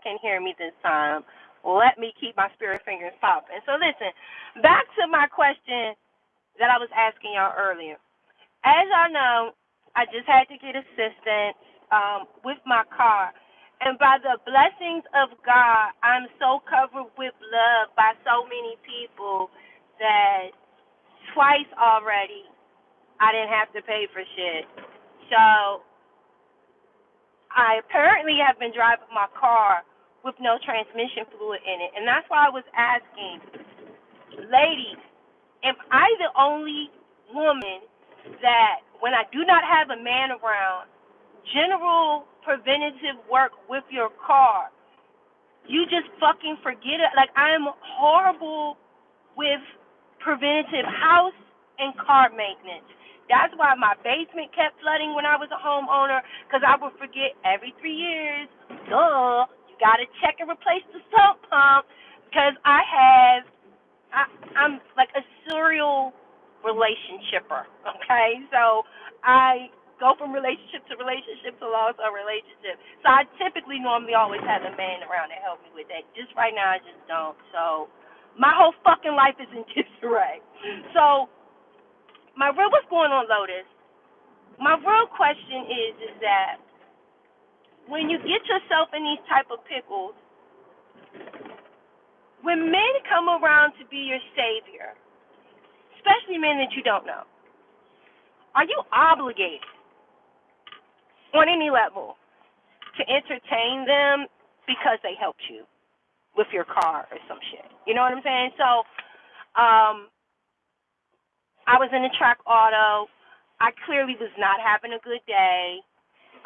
can hear me this time. Let me keep my spirit fingers popping. So listen, back to my question that I was asking y'all earlier. As y'all know, I just had to get assistance with my car. And by the blessings of God, I'm so covered with love by so many people that twice already I didn't have to pay for shit. So I apparently have been driving my car with no transmission fluid in it. And that's why I was asking, ladies, am I the only woman that when I do not have a man around, general preventative work with your car, you just fucking forget it? Like, I am horrible with preventative house and car maintenance. That's why my basement kept flooding when I was a homeowner, because I would forget every 3 years, you got to check and replace the sump pump, because I'm like a serial relationshipper, okay? So I go from relationship to relationship to long-term relationship. So I typically normally always have a man around to help me with that. Just right now, I just don't. So my whole fucking life is in disarray. So what's going on, Lotus? My real question is that when you get yourself in these type of pickles, when men come around to be your savior, especially men that you don't know, are you obligated on any level to entertain them because they helped you with your car or some shit? You know what I'm saying? So, I was in a track auto. I clearly was not having a good day.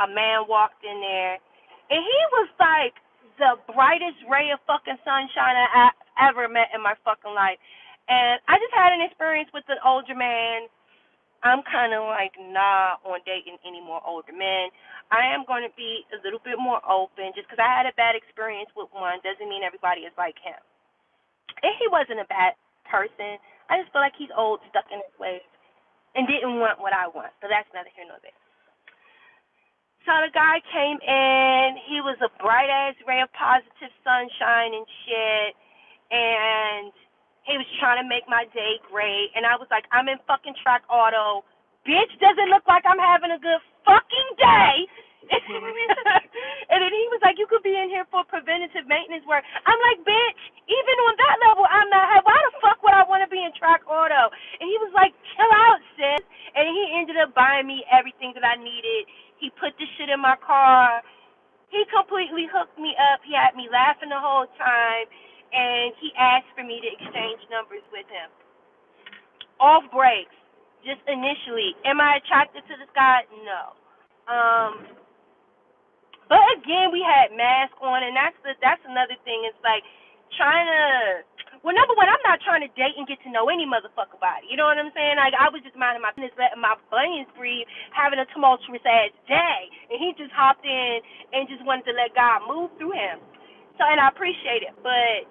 A man walked in there, and he was like the brightest ray of fucking sunshine I ever met in my fucking life. And I just had an experience with an older man. I'm kind of like nah on dating any more older men. I am going to be a little bit more open. Just because I had a bad experience with one doesn't mean everybody is like him. And he wasn't a bad person. I just feel like he's old, stuck in his ways, and didn't want what I want. So that's neither here nor there. So the guy came in. He was a bright-ass ray of positive sunshine and shit, and he was trying to make my day great. And I was like, I'm in fucking track auto. Bitch, does it look like I'm having a good fucking day? And then he was like, you could be in here for preventative maintenance work. I'm like, bitch, even on that level, I'm not. Why the fuck would I want to be in track auto? And he was like, chill out, sis. And he ended up buying me everything that I needed. He put the shit in my car. He completely hooked me up. He had me laughing the whole time. And he asked for me to exchange numbers with him. Off breaks, just initially. Am I attracted to this guy? No. But again, we had masks on, and that's another thing. It's like trying to. Well, number one, I'm not trying to date and get to know any motherfucker body. You know what I'm saying? Like, I was just minding my business, letting my bunions breathe, having a tumultuous ass day, and he just hopped in and just wanted to let God move through him. So, and I appreciate it, but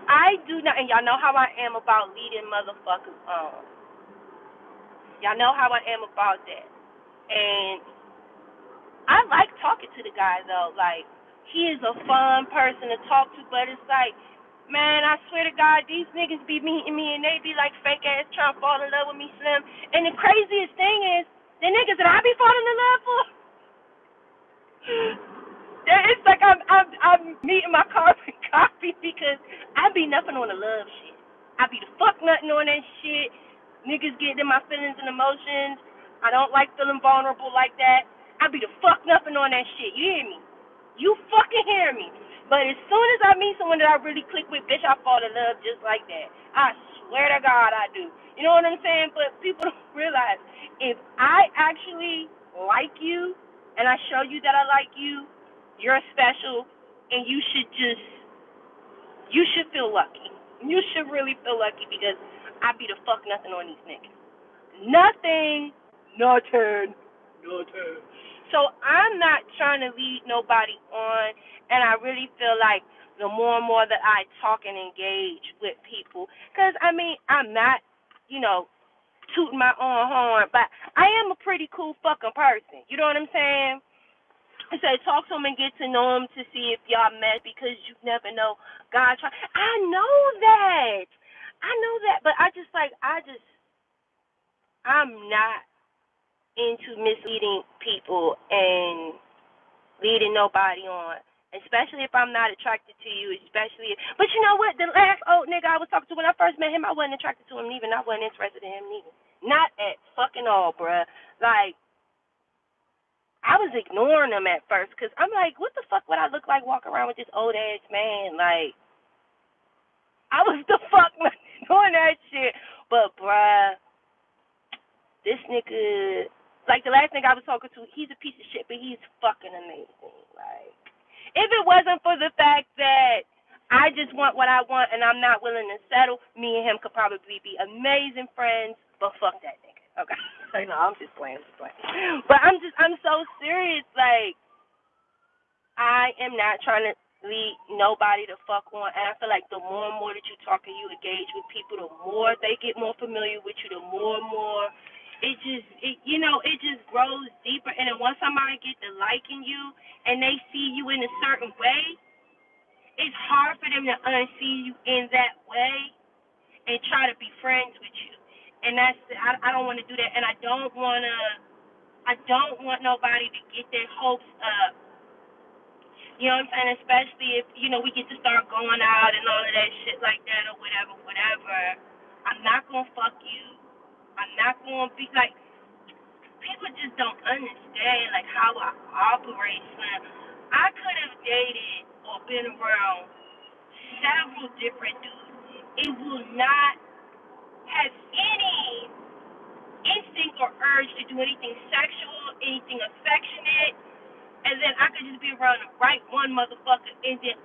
I do not. And y'all know how I am about leading motherfuckers on. Y'all know how I am about that. And I like talking to the guy, though. Like, he is a fun person to talk to, but it's like, man, I swear to God, these niggas be meeting me, and they be like fake ass trying to fall in love with me, Slim. And the craziest thing is, the niggas that I be falling in love for, it's like I'm meeting my carbon copy because I be nothing on the love shit. I be the fuck nothing on that shit. Niggas get in my feelings and emotions. I don't like feeling vulnerable like that. I be the fuck nothing on that shit. You hear me? You fucking hear me? But as soon as I meet someone that I really click with, bitch, I fall in love just like that. I swear to God I do. You know what I'm saying? But people don't realize, if I actually like you and I show you that I like you, you're special, and you should feel lucky. You should really feel lucky because I be the fuck nothing on these niggas. Nothing. So I'm not trying to lead nobody on, and I really feel like the more and more that I talk and engage with people, because, I mean, I'm not, tooting my own horn, but I am a pretty cool fucking person. You know what I'm saying? It said talk to him and get to know him to see if y'all met because you never know. God try. I know that. I know that, but I'm not into misleading people and leading nobody on. Especially if I'm not attracted to you, but you know what? The last old nigga I was talking to when I first met him, I wasn't attracted to him neither, and I wasn't interested in him neither. Not at fucking all, bruh. Like, I was ignoring him at first, because I'm like, what the fuck would I look like walking around with this old ass man? Like, I was the fuck doing that shit. But, bruh, this nigga, like the last nigga I was talking to, he's a piece of shit, but he's fucking amazing. Like, if it wasn't for the fact that I just want what I want and I'm not willing to settle, me and him could probably be amazing friends, but fuck that nigga. Okay. No, I'm just playing. But I'm so serious. Like, I am not trying to lead nobody to fuck on. And I feel like the more and more that you talk and you engage with people, the more they get more familiar with you, the more and more it just grows deeper. And then once somebody get to liking you and they see you in a certain way, it's hard for them to unsee you in that way and try to be friends with you. And I don't want to do that. And I don't want nobody to get their hopes up. You know what I'm saying? Especially if, we get to start going out and all of that shit like that or whatever. I'm not going to fuck you. I'm not going to be like, people just don't understand, like, how I operate, son. I could have dated or been around several different dudes. It will not have any instinct or urge to do anything sexual, anything affectionate, and then I could just be around the right one motherfucker, and then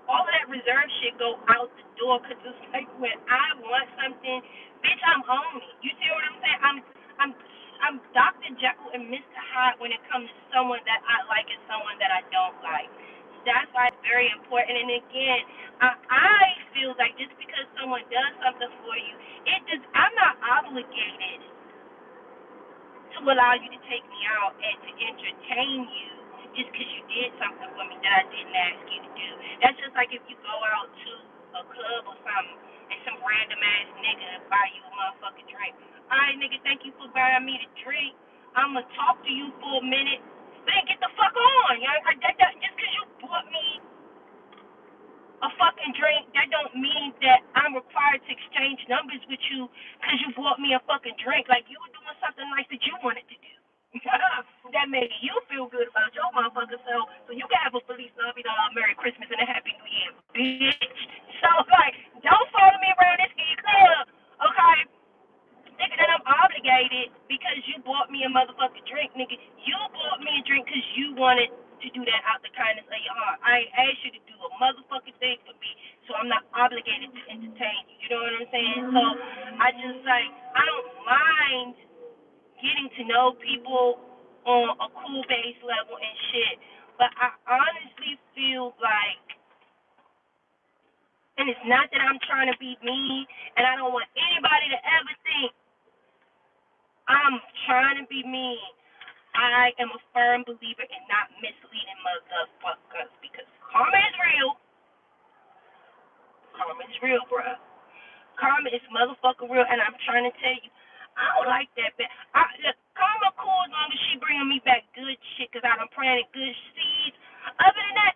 all of that reserve shit go out the door, because it's like when I want something, bitch, I'm on it. You see what I'm saying? I'm Dr. Jekyll and Mr. Hyde when it comes to someone that I like and someone that I don't like. That's why it's very important. And again, I feel like just because someone does something for you, I'm not obligated to allow you to take me out and to entertain you just because you did something for me that I didn't ask you to do. That's just like if you go out to a club or something and some random ass nigga buy you a motherfucking drink. All right, nigga, thank you for buying me the drink. I'm going to talk to you for a minute. Then get the fuck on. Just because you bought me a fucking drink, that don't mean that I'm required to exchange numbers with you because you bought me a fucking drink. Like, you were doing something nice that you wanted to do. That made you feel good about your motherfucking self, so you can have a Feliz Navidad, Merry Christmas, and a Happy New Year, bitch. So, like, don't follow me around this club, okay? Nigga, that I'm obligated because you bought me a motherfucking drink, nigga. You bought me a drink because you wanted to do that out the kindness of your heart. I ain't asked you to do a motherfucking thing for me, so I'm not obligated to entertain you. You know what I'm saying? So I don't mind getting to know people on a cool base level and shit, but I honestly feel like, and it's not that I'm trying to be mean, and I don't want anybody to ever think I'm trying to be mean. I am a firm believer in not misleading motherfuckers because karma is real. Karma is real, bruh. Karma is motherfucking real, and I'm trying to tell you, I don't like that bitch. Look, karma cool as long as she bringing me back good shit because I done planted good seeds. Other than that,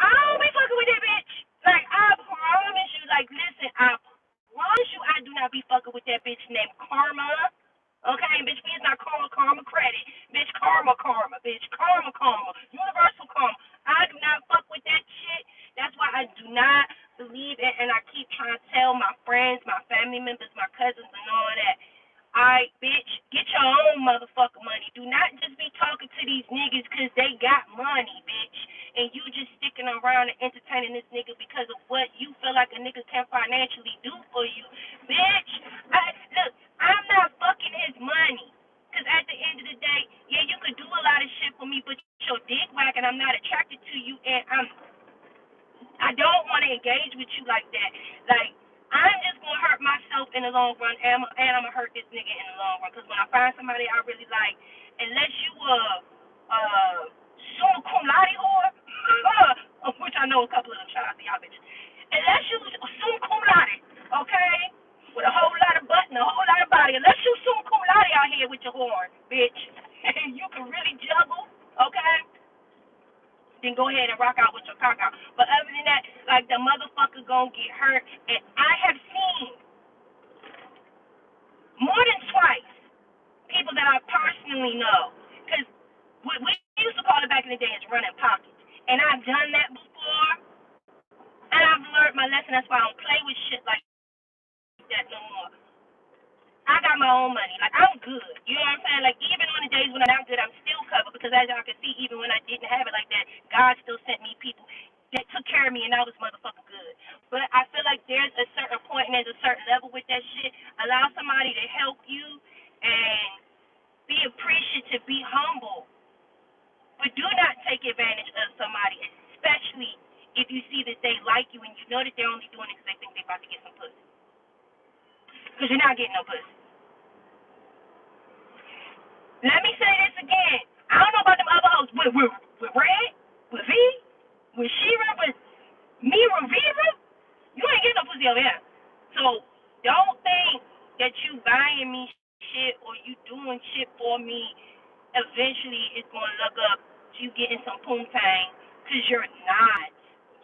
I don't be fucking with that bitch. Like, I promise you, like, listen, I promise you I do not be fucking with that bitch named Karma. Okay, bitch, me is not karma credit. Bitch, karma, bitch, karma. Universal karma. I do not fuck with that shit. That's why I do not believe it, and I keep trying to tell my friends, my family members, my cousins, and all of that. Alright, bitch, get your own motherfucking money. Do not just be talking to these niggas because they got money, bitch. And you just sticking around and entertaining this nigga because of what you feel like a nigga can financially do for you. Bitch, look, I'm not fucking his money. Because at the end of the day, yeah, you could do a lot of shit for me, but your dick whack and I'm not attracted to you and I don't want to engage with you like that. Like, I'm just going to hurt myself in the long run, and I'm going to hurt this nigga in the long run. Because when I find somebody I really like, unless you know a couple of them. Shout out to y'all bitches. Unless you sum cum laude, okay? With a whole lot of butt and a whole lot of body. Unless you sum cum laude out here with your horn, bitch. And you can really juggle, okay? Then go ahead and rock out with your cock out. But other than that, like, the motherfucker gonna get hurt. And I have seen more than twice people that I personally know. Because we used to call it back in the day as running pockets. And I've done that before. And I've learned my lesson. That's why I don't play with shit like that no more. I got my own money. Like, I'm good. You know what I'm saying? Like, even on the days when I'm not good, I'm still covered. Because as y'all can see, even when I didn't have it like that, God still sent me people that took care of me, and I was motherfucking good. But I feel like there's a certain point and there's a certain level with that shit. Allow somebody to help you and be appreciative, be humble. But do not take advantage of somebody, especially if you see that they like you and you know that they're only doing it because they think they're about to get some pussy. Because you're not getting no pussy. Let me say this again. I don't know about them other hoes. With Red, with V, with Shira, with me, with Viva, you ain't getting no pussy over here. So don't think that you buying me shit or you doing shit for me eventually it's going to look up to you getting some poontang, because you're not.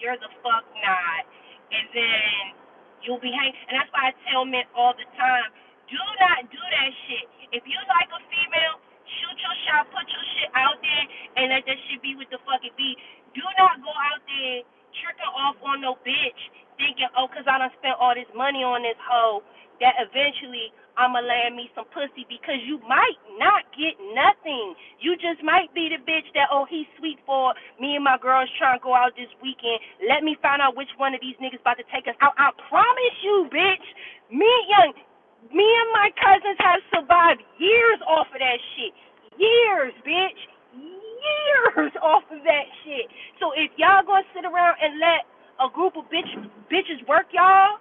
You're the fuck not. And then you'll be hanging. And that's why I tell men all the time, do not do that shit. If you like a female, shoot your shot, put your shit out there, and let that shit be what the fuck it be. Do not go out there tricking off on no bitch thinking, oh, because I done spent all this money on this hoe, that eventually I'ma land me some pussy, because you might not get nothing. You just might be the bitch that, oh, he's sweet for me and my girls trying to go out this weekend. Let me find out which one of these niggas about to take us out. I promise you, bitch, me and my cousins have survived years off of that shit. Years, bitch. Years off of that shit. So if y'all gonna sit around and let a group of bitches work y'all,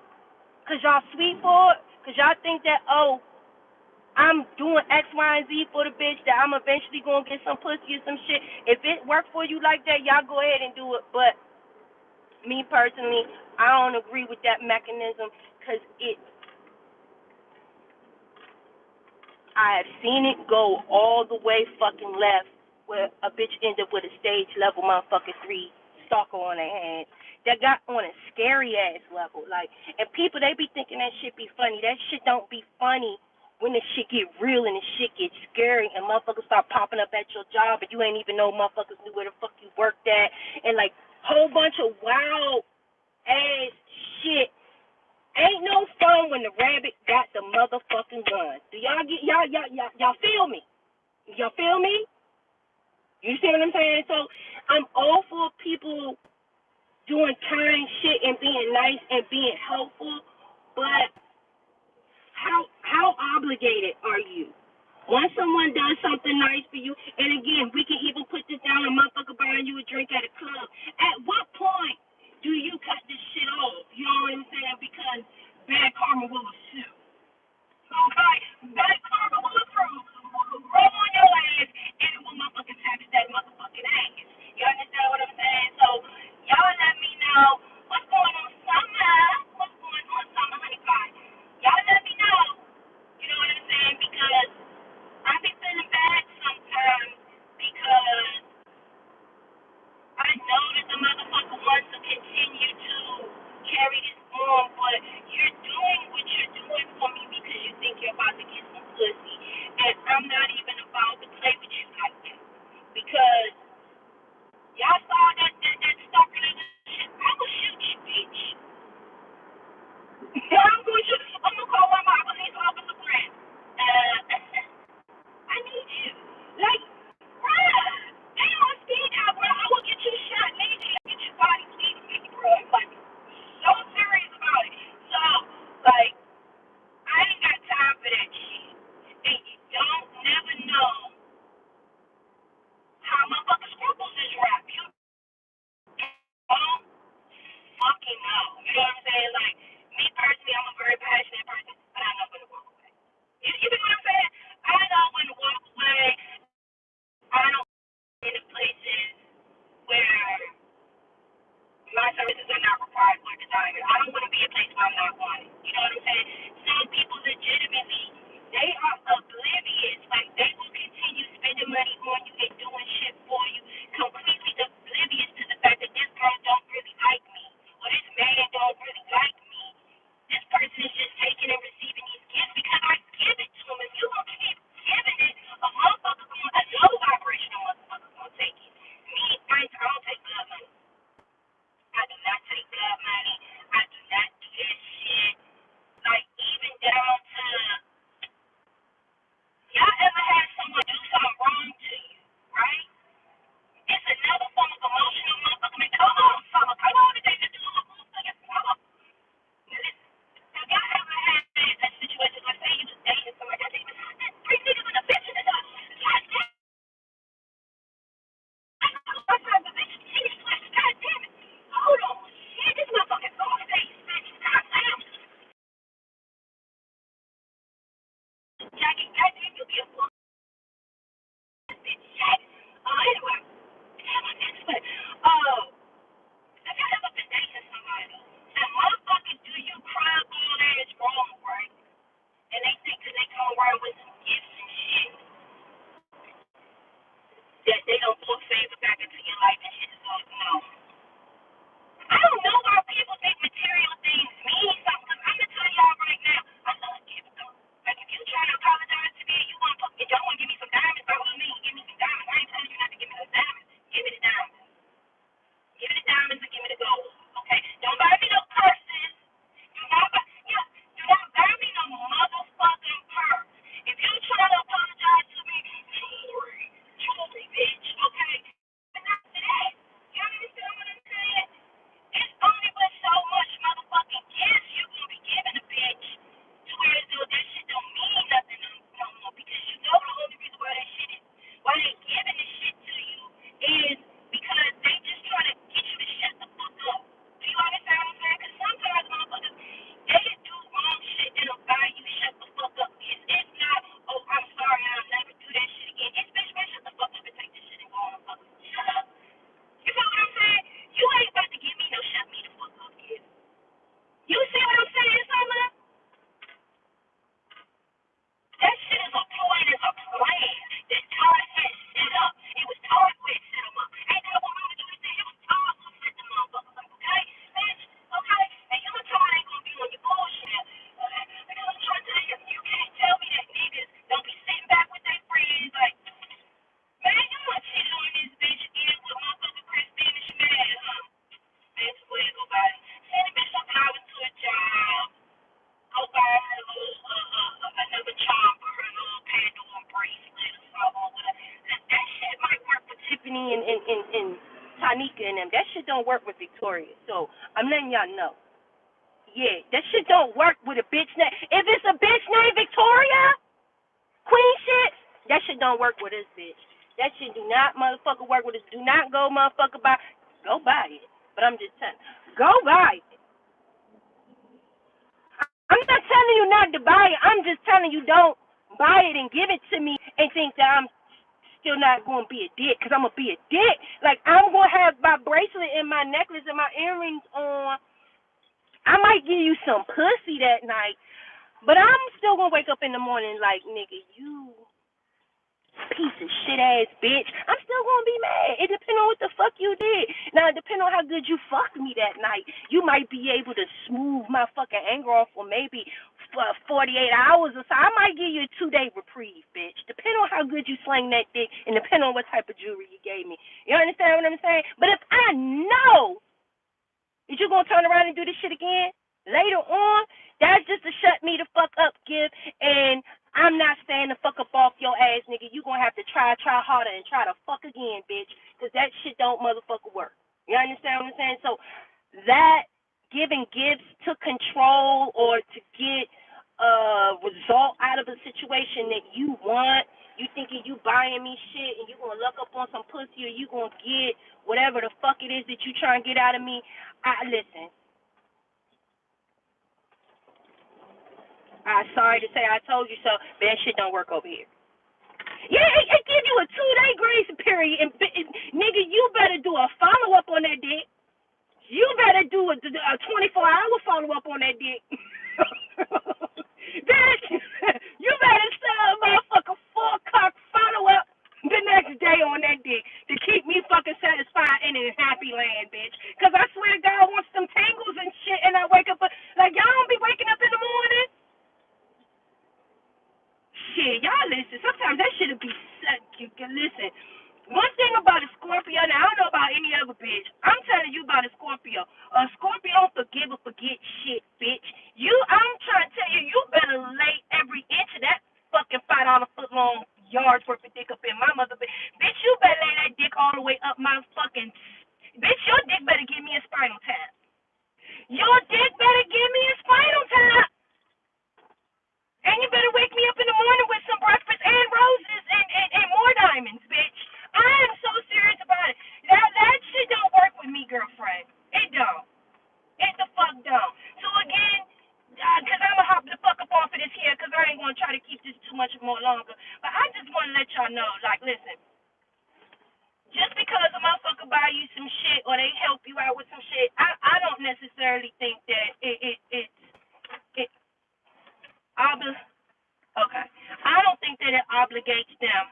because y'all sweet for it, because y'all think that, oh, I'm doing X, Y, and Z for the bitch, that I'm eventually going to get some pussy or some shit. If it worked for you like that, y'all go ahead and do it. But me personally, I don't agree with that mechanism, because I have seen it go all the way fucking left, where a bitch ended up with a stage level motherfucking 3 stalker on their hand. That got on a scary ass level. Like, and people, they be thinking that shit be funny. That shit don't be funny when the shit get real and the shit get scary and motherfuckers start popping up at your job and you ain't even know motherfuckers knew where the fuck you worked at, and like whole bunch of wild ass shit. Ain't no fun when the rabbit got the motherfucking gun. Do y'all get y'all feel me? Y'all feel me? You see what I'm saying? So I'm all for people doing kind shit and being nice and being helpful, but how obligated are you? Once someone does something nice for you, and again, we can even put this down, a motherfucker buying you a drink at a club. At what point do you cut this shit off? You know what I'm saying? Because bad karma will ensue. Okay? Bad karma will accrue, will grow on your ass, and it will motherfucking tax that motherfucking ass. You understand what I'm saying? So, y'all let me know what's going on, Summer. What's going on, Summer, honey pie? Y'all let me know. You know what I'm saying? Because I be feeling bad sometimes, because I know that the motherfucker wants to continue to carry this on, but you're doing what you're doing for me because you think you're about to get some pussy. And I'm not even about to play with you like that. Because y'all saw that stalker and shit. I will shoot you, bitch. I'm gonna call one of my police officer friends. I need you. Like, bruh, ain't on speed now, bro. I will get you shot, maybe get your body bleeding, bro. Like, so serious about it. So, like, I ain't got time for that shit. And you don't never know how motherfucking scruples is wrapped. You I don't take blood money. I do not take blood money. I do not do that shit. Like, even down to, y'all ever had someone do something wrong to you, right? It's another form of emotional motherfucker. Man, come on, summer. Come on, today to do a motherfucker. Come on. Have y'all ever had a situation, let's say you was dating somebody, I think, three niggas in a bitch in the house. God damn it. Hold on. Shit, this motherfucker's on face, bitch. God damn. Jackie, goddamn, you be a fuck bitch, Jack. Anyway. Damn, I can't sweat. Have y'all ever been dating somebody and motherfuckers do you crab all ass wrong, right? And they think that they come around with some gifts and shit that they don't pull favor back into your life and shit. So, no. I don't know why people think material things mean something. Cause I'm gonna tell y'all right now, I love gifts though. Like if you trying to apologize to me, you want to, if y'all want to give me some diamonds, by all means, give me some diamonds. I ain't telling you not to give me those diamonds. Give me the diamonds. Give me the diamonds and give me the gold. Okay? Don't buy me no purses. Do not buy me no motherfucking purse. If you try to apologize to me, jewelry, bitch. Okay? But not today. You understand what I'm saying? It's only but so much motherfucking gifts you gonna be giving a bitch to where as though that shit don't mean nothing no more, because you know the only reason why they giving this shit to you is because they just try to get you to shut the fuck up. Do you understand what I'm saying? Because sometimes motherfuckers, they do wrong shit and they'll buy you shut the fuck up. It's not, oh, I'm sorry, I'll never do that shit again. It's bitch, man, shut the fuck up and take this shit and go on, fucking shut up. You feel what I'm saying? You ain't about to give me no shut me the fuck up, kid. You see what I'm saying, Summer? That shit is a point, is a plan that Todd had set up. It was Todd who had set them up. Ain't that what Mama Judy said? It was Todd who set them motherfuckers up, okay? Bitch, okay? And you and Todd ain't gonna be on your bullshit, okay? Because I'm trying to tell you, you can't tell me that niggas don't be sitting back with their friends like, man, you want shit on this bitch again with motherfucking Christine and she mad, huh? Man, swear go buy it. Send a bitch some flowers to a job. Go buy her a little, another charm for her little Pandora bracelet or something. That shit might work for Tiffany and Tanika and them. That shit don't work with Victoria. So I'm letting y'all know. Yeah, that shit don't work with a bitch name. If it's a bitch named Victoria, Queen shit, that shit don't work with this bitch. That shit do not motherfucker work with us. Do not go motherfucker buy. Go buy it. But I'm just telling. Go buy it. I'm not telling you not to buy it. I'm just telling you don't buy it and give it to me and think that I'm still not going to be a dick, because I'm going to be a dick. Like, I'm going to have my bracelet and my necklace and my earrings on. I might give you some pussy that night, but I'm still going to wake up in the morning like, nigga, you piece of shit ass bitch. I'm still gonna be mad. It depends on what the fuck you did. Now, it depends on how good you fucked me that night. You might be able to smooth my fucking anger off for maybe 48 hours or so. I might give you a 2-day reprieve, bitch. Depending on how good you slang that dick and depending on what type of jewelry you gave me. You understand what I'm saying? But if I know that you're gonna turn around and do this shit again later on, that's just to shut me the fuck up, Giv, and I'm not staying the fuck up off your ass, nigga. You gonna have to try harder and try to fuck again, bitch, because that shit don't motherfucker work. You understand what I'm saying? So that giving gifts to control or to get a result out of a situation that you want, you thinking you buying me shit and you gonna look up on some pussy or you gonna get whatever the fuck it is that you trying to get out of me. Listen. I'm sorry to say I told you so, but that shit don't work over here. Yeah, it give you a 2-day grace period, and nigga, you better do a follow-up on that dick. You better do a 24-hour follow-up on that dick. Bitch, you better send a motherfucker full-cock follow-up the next day on that dick to keep me fucking satisfied and in happy land, bitch. Because I swear God wants some tangles and shit, and I wake up, like, y'all don't be waking up in the morning? Shit, y'all listen. Sometimes that shit'll be suck. You can listen. One thing about a Scorpio, now I don't know about bitch. I'm telling you about a Scorpio. A Scorpio don't forgive or forget shit, bitch. I'm trying to tell you, you better lay every inch of that fucking $5 foot long yards worth of dick up in my mother. Bitch, you better lay that dick all the way up my fucking. Bitch, your dick better give me a spinal tap. Your dick better give me a spinal tap. And you better wake me up in the morning with some breakfast and roses and more diamonds, bitch. I am so serious about it. That shit don't work with me, girlfriend. It don't. It the fuck don't. So again, because I'm going to hop the fuck up off of this here because I ain't going to try to keep this too much more longer. But I just want to let y'all know, like, listen. Just because a motherfucker buy you some shit or they help you out with some shit, I don't necessarily think that it's okay. I don't think that it obligates them.